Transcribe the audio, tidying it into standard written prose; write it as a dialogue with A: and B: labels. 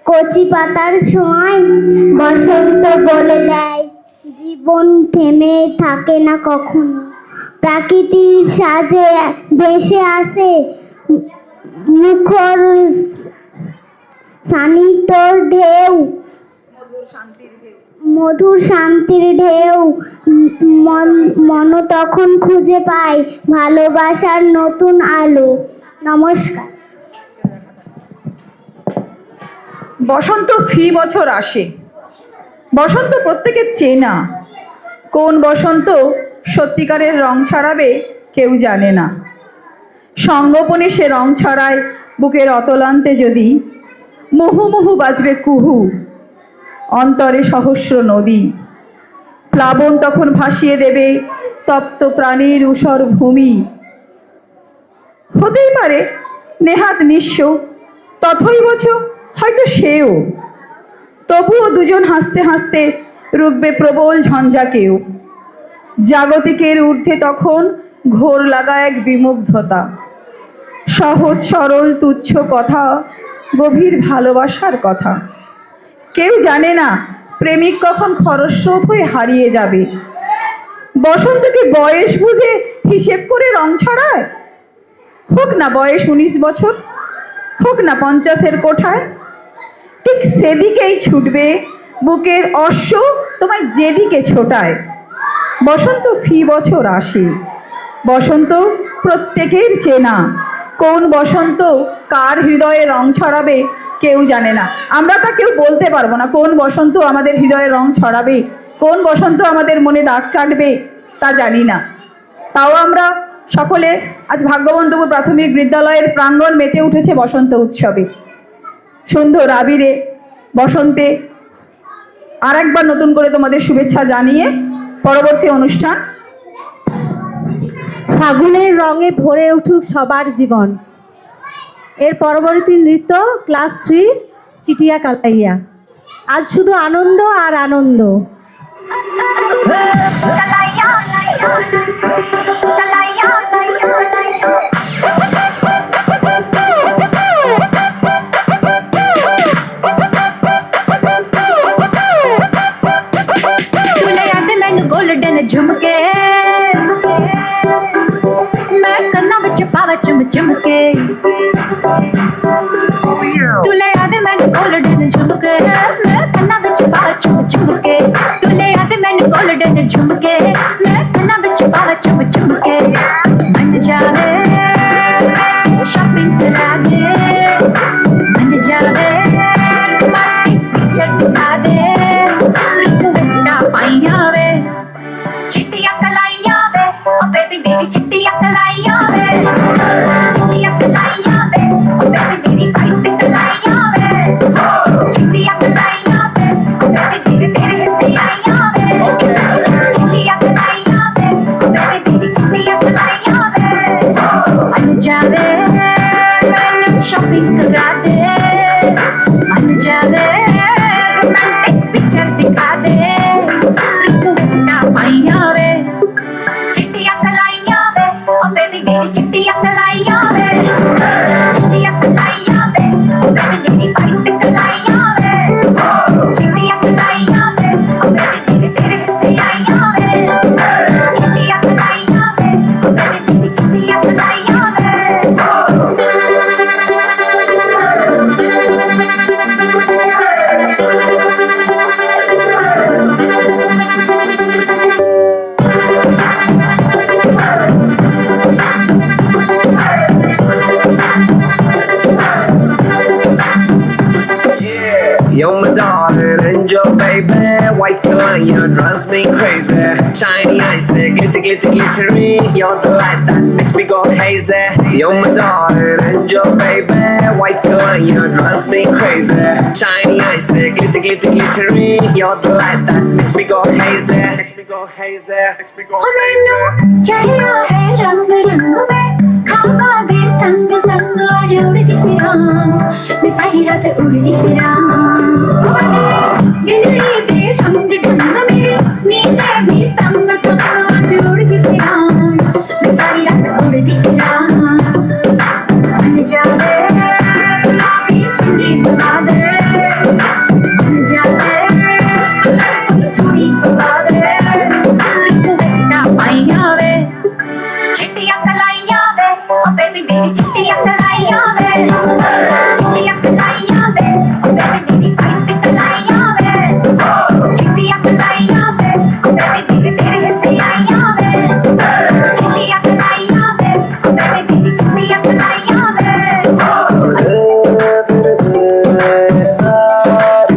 A: কচি পাতার ছোঁয়ায় বসন্ত বলে দেয় জীবন থেমে থাকে না কখনো। প্রাকৃতির সাজে ভেসে আসে মুখর শানিতর ঢেউ, মধুর শান্তির ঢেউ। মন তখন খুঁজে পায় ভালোবাসার নতুন আলো। নমস্কার।
B: বসন্ত ফি বছর আসে। বসন্ত প্রত্যেকের চেনা। কোন বসন্ত সত্যিকারের রং ছড়াবে কেউ জানে না। সঙ্গোপনে সে রং ছড়ায় বুকের অতলান্তে যদি মুহু মুহু বাজবে কুহু অন্তরে সহস্র নদী। প্লাবন তখন ভাসিয়ে দেবে তপ্ত প্রাণীর ঊষর ভূমি। হতেই পারে নেহাত নিঃস্ব, তথৈবচ হয়তো সেও। তবুও দুজন হাসতে হাসতে রুখবে প্রবল ঝঞ্ঝাকেও। জাগতিকের ঊর্ধ্বে তখন ঘোর লাগা এক বিমুগ্ধতা। সহজ সরল তুচ্ছ কথা, গভীর ভালোবাসার কথা। কেউ জানে না প্রেমিক কখন খরস্রোত হয়ে হারিয়ে যাবে। বসন্তকে বয়স বুঝে হিসেব করে রং ছড়ায়। হোক না বয়স 19 বছর, হোক না 50-এর কোঠায়, ঠিক সেদিকেই ছুটবে বুকের অশ্ব তোমায় যেদিকে ছোটায়। বসন্ত ফি বছর আসে। বসন্ত প্রত্যেকের চেনা। কোন বসন্ত কার হৃদয়ে রং ছড়াবে কেউ জানে না। আমরা তা কেউ বলতে পারবো না কোন বসন্ত আমাদের হৃদয়ে রং ছড়াবে, কোন বসন্ত আমাদের মনে দাগ কাটবে তা জানি না। তাও আমরা সকলে আজ ভাগ্যবন্তপুর প্রাথমিক বিদ্যালয়ের প্রাঙ্গণ মেতে উঠেছে বসন্ত উৎসবে। সুন্দর আবিরে বসন্তে আর একবার নতুন করে তোমাদের শুভেচ্ছা জানিয়ে পরবর্তী অনুষ্ঠান।
C: ফাগুনের রঙে ভরে উঠুক সবার জীবন। এর পরবর্তী নৃত্য ক্লাস 3 চিটিয়া কালাইয়া। আজ শুধু আনন্দ আর আনন্দ।
D: गोल्डन झुमके मैं कन्ना विच पावा चुम चुमके तुले याद मैनू गोल्डन झुमके मैं कन्ना विच पावा चुम चुमके तुले याद मैनू गोल्डन झुमके मैं कन्ना विच पावा चुम चुमके मन जावे शॉपिंग करा दे मन जावे रोमांटिक पिक्चर दिखा दे रिक्वेस्ट ना पाइया वे चिट्टियां कलाइयां वे ओ बेबी मेरी चिट्टियां कलाइयां वे चिट्टियां कलाइयां वे ओ बेबी मेरी वाइट कलाइयां वे चिट्टियां कलाइयां वे ओ बेबी मेरे तेरे हिस्से आइयां वे चिट्टियां कलाइयां वे ओ बेबी मेरी चिट्टियां कलाइयां वे मन जावे मैनू शॉपिंग करा दे मन जावे रोमांटिक पिक्चर दिखा दे रिक्वेस्ट ना पाइया वे चिट्टियां कलाइयां वे ओ बेबी मेरी चिट्टियां कलाइयां वे चिट्टियां कलाइयां वे ओ बेबी मेरी वाइट कलाइयां वे चिट्टियां कलाइयां वे ओ बेबी मेरे तेरे हिस्से आइयां वे चिट्टियां कलाइयां वे ओ बेबी मेरी चिट्टियां कलाइयां वे
E: You're my darling angel, baby. White color, drives me crazy. Shiny eyes, glitter, glitter, glittery. You're the light that makes me go hazy. You're my darling angel, baby. White color, drives me crazy. Shiny eyes, glitter, glitter, glittery. You're the light that makes me go hazy. Makes me go hazy. Makes me go hazy.
D: चाहिए है रंग रंग में खाबा दे संग संग जोड़ के फिरा मैं सारी रात उड़ती फिरा जिंदगी दे रंग ढंग में नींद भी तंग तंग जोड़ के फिरा मैं सारी रात उड़ती फिरा मन जावे गुलाबी चुन्नी बना दे पिया